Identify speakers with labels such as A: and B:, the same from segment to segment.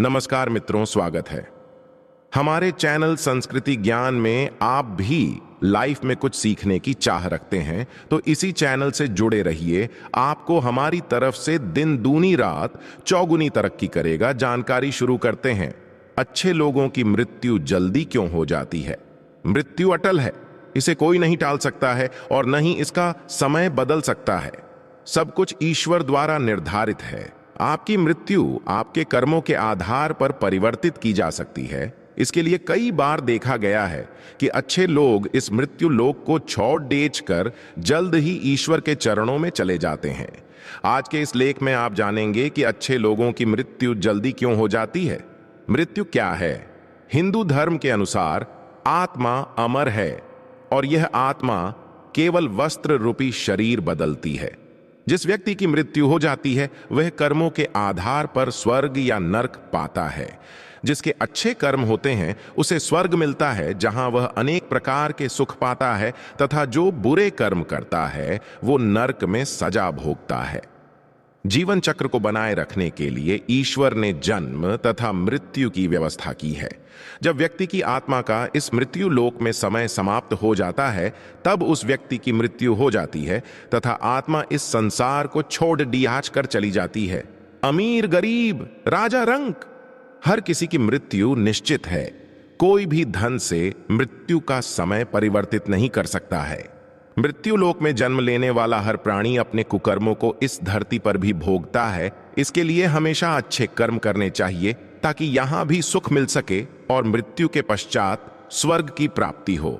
A: नमस्कार मित्रों, स्वागत है हमारे चैनल संस्कृति ज्ञान में। आप भी लाइफ में कुछ सीखने की चाह रखते हैं तो इसी चैनल से जुड़े रहिए। आपको हमारी तरफ से दिन दूनी रात चौगुनी तरक्की करेगा। जानकारी शुरू करते हैं। अच्छे लोगों की मृत्यु जल्दी क्यों हो जाती है? मृत्यु अटल है, इसे कोई नहीं टाल सकता है और न ही इसका समय बदल सकता है। सब कुछ ईश्वर द्वारा निर्धारित है। आपकी मृत्यु आपके कर्मों के आधार पर परिवर्तित की जा सकती है। इसके लिए कई बार देखा गया है कि अच्छे लोग इस मृत्यु लोक को छोड़ देच कर जल्द ही ईश्वर के चरणों में चले जाते हैं। आज के इस लेख में आप जानेंगे कि अच्छे लोगों की मृत्यु जल्दी क्यों हो जाती है। मृत्यु क्या है? हिंदू धर्म के अनुसार आत्मा अमर है और यह आत्मा केवल वस्त्र रूपी शरीर बदलती है। जिस व्यक्ति की मृत्यु हो जाती है वह कर्मों के आधार पर स्वर्ग या नरक पाता है। जिसके अच्छे कर्म होते हैं उसे स्वर्ग मिलता है जहां वह अनेक प्रकार के सुख पाता है, तथा जो बुरे कर्म करता है वो नरक में सजा भोगता है। जीवन चक्र को बनाए रखने के लिए ईश्वर ने जन्म तथा मृत्यु की व्यवस्था की है। जब व्यक्ति की आत्मा का इस मृत्यु लोक में समय समाप्त हो जाता है तब उस व्यक्ति की मृत्यु हो जाती है तथा आत्मा इस संसार को छोड़ डियाच कर चली जाती है। अमीर गरीब राजा रंक, हर किसी की मृत्यु निश्चित है। कोई भी धन से मृत्यु का समय परिवर्तित नहीं कर सकता है। मृत्यु लोक में जन्म लेने वाला हर प्राणी अपने कुकर्मों को इस धरती पर भी भोगता है। इसके लिए हमेशा अच्छे कर्म करने चाहिए ताकि यहां भी सुख मिल सके और मृत्यु के पश्चात स्वर्ग की प्राप्ति हो।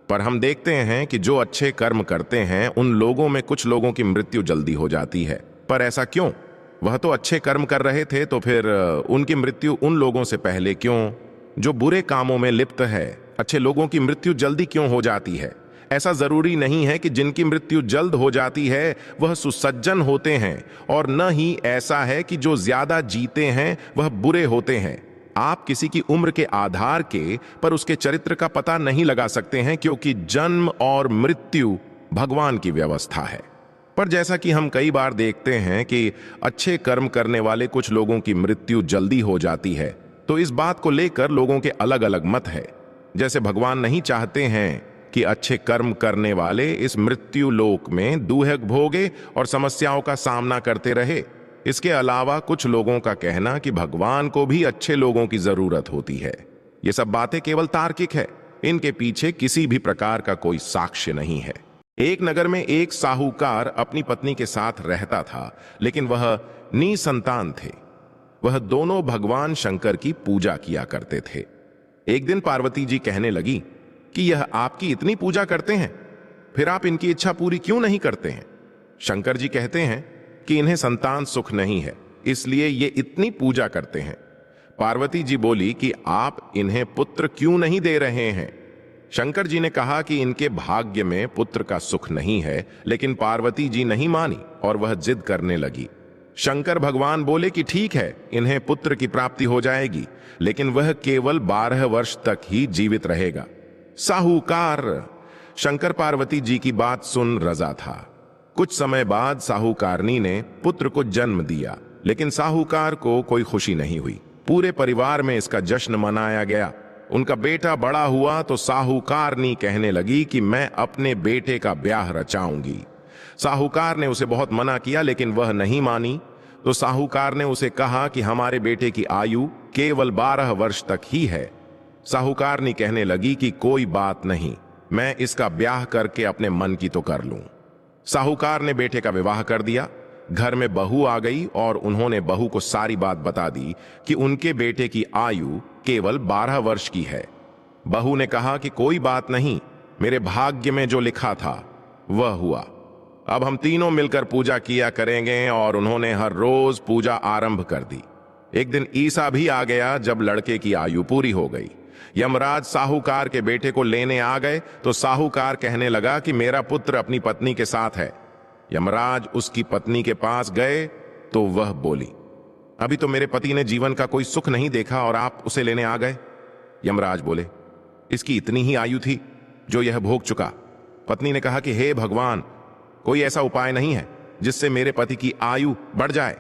A: पर हम देखते हैं कि जो अच्छे कर्म करते हैं उन लोगों में कुछ लोगों की मृत्यु जल्दी हो जाती है। पर ऐसा क्यों? वह तो अच्छे कर्म कर रहे थे, तो फिर उनकी मृत्यु उन लोगों से पहले क्यों जो बुरे कामों में लिप्त है? अच्छे लोगों की मृत्यु जल्दी क्यों हो जाती है? ऐसा जरूरी नहीं है कि जिनकी मृत्यु जल्द हो जाती है वह सुसज्जन होते हैं, और न ही ऐसा है कि जो ज्यादा जीते हैं वह बुरे होते हैं। आप किसी की उम्र के आधार के पर उसके चरित्र का पता नहीं लगा सकते हैं, क्योंकि जन्म और मृत्यु भगवान की व्यवस्था है। पर जैसा कि हम कई बार देखते हैं कि अच्छे कर्म करने वाले कुछ लोगों की मृत्यु जल्दी हो जाती है, तो इस बात को लेकर लोगों के अलग अलग मत है। जैसे भगवान नहीं चाहते हैं कि अच्छे कर्म करने वाले इस मृत्यु लोक में दुख भोगे और समस्याओं का सामना करते रहे। इसके अलावा कुछ लोगों का कहना कि भगवान को भी अच्छे लोगों की जरूरत होती है। ये सब बातें केवल तार्किक है, इनके पीछे किसी भी प्रकार का कोई साक्ष्य नहीं है। एक नगर में एक साहूकार अपनी पत्नी के साथ रहता था, लेकिन वह निसंतान थे। वह दोनों भगवान शंकर की पूजा किया करते थे। एक दिन पार्वती जी कहने लगी कि यह आपकी इतनी पूजा करते हैं, फिर आप इनकी इच्छा पूरी क्यों नहीं करते हैं? शंकर जी कहते हैं कि इन्हें संतान सुख नहीं है, इसलिए ये इतनी पूजा करते हैं। पार्वती जी बोली कि आप इन्हें पुत्र क्यों नहीं दे रहे हैं? शंकर जी ने कहा कि इनके भाग्य में पुत्र का सुख नहीं है, लेकिन पार्वती जी नहीं मानी और वह जिद करने लगी। शंकर भगवान बोले कि ठीक है, इन्हें पुत्र की प्राप्ति हो जाएगी, लेकिन वह केवल 12 वर्ष तक ही जीवित रहेगा। साहूकार शंकर पार्वती जी की बात सुन रजा था। कुछ समय बाद साहूकारनी ने पुत्र को जन्म दिया, लेकिन साहूकार को कोई खुशी नहीं हुई। पूरे परिवार में इसका जश्न मनाया गया। उनका बेटा बड़ा हुआ तो साहूकारनी कहने लगी कि मैं अपने बेटे का ब्याह रचाऊंगी। साहूकार ने उसे बहुत मना किया, लेकिन वह नहीं मानी। तो साहूकार ने उसे कहा कि हमारे बेटे की आयु केवल 12 वर्ष तक ही है। साहूकारनी कहने लगी कि कोई बात नहीं, मैं इसका ब्याह करके अपने मन की तो कर लूं। साहूकार ने बेटे का विवाह कर दिया। घर में बहू आ गई और उन्होंने बहू को सारी बात बता दी कि उनके बेटे की आयु केवल 12 वर्ष की है। बहू ने कहा कि कोई बात नहीं, मेरे भाग्य में जो लिखा था वह हुआ। अब हम तीनों मिलकर पूजा किया करेंगे, और उन्होंने हर रोज पूजा आरंभ कर दी। एक दिन ईसा भी आ गया जब लड़के की आयु पूरी हो गई। यमराज साहूकार के बेटे को लेने आ गए तो साहूकार कहने लगा कि मेरा पुत्र अपनी पत्नी के साथ है। यमराज उसकी पत्नी के पास गए तो वह बोली, अभी तो मेरे पति ने जीवन का कोई सुख नहीं देखा और आप उसे लेने आ गए। यमराज बोले, इसकी इतनी ही आयु थी जो यह भोग चुका। पत्नी ने कहा कि हे भगवान, कोई ऐसा उपाय नहीं है जिससे मेरे पति की आयु बढ़ जाए।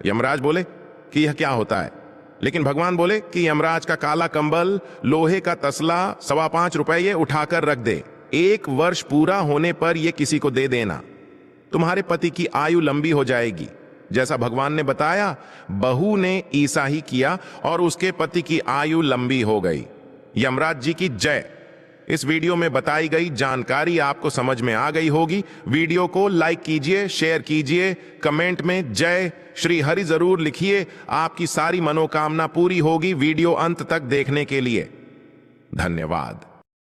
A: यमराज बोले कि यह क्या होता है? लेकिन भगवान बोले कि यमराज का काला कंबल, लोहे का तसला, 5.25 रुपए ये उठाकर रख दे। 1 वर्ष पूरा होने पर यह किसी को दे देना, तुम्हारे पति की आयु लंबी हो जाएगी। जैसा भगवान ने बताया, बहू ने ऐसा ही किया और उसके पति की आयु लंबी हो गई। यमराज जी की जय। इस वीडियो में बताई गई जानकारी आपको समझ में आ गई होगी। वीडियो को लाइक कीजिए, शेयर कीजिए, कमेंट में जय श्री हरि जरूर लिखिए। आपकी सारी मनोकामना पूरी होगी। वीडियो अंत तक देखने के लिए धन्यवाद।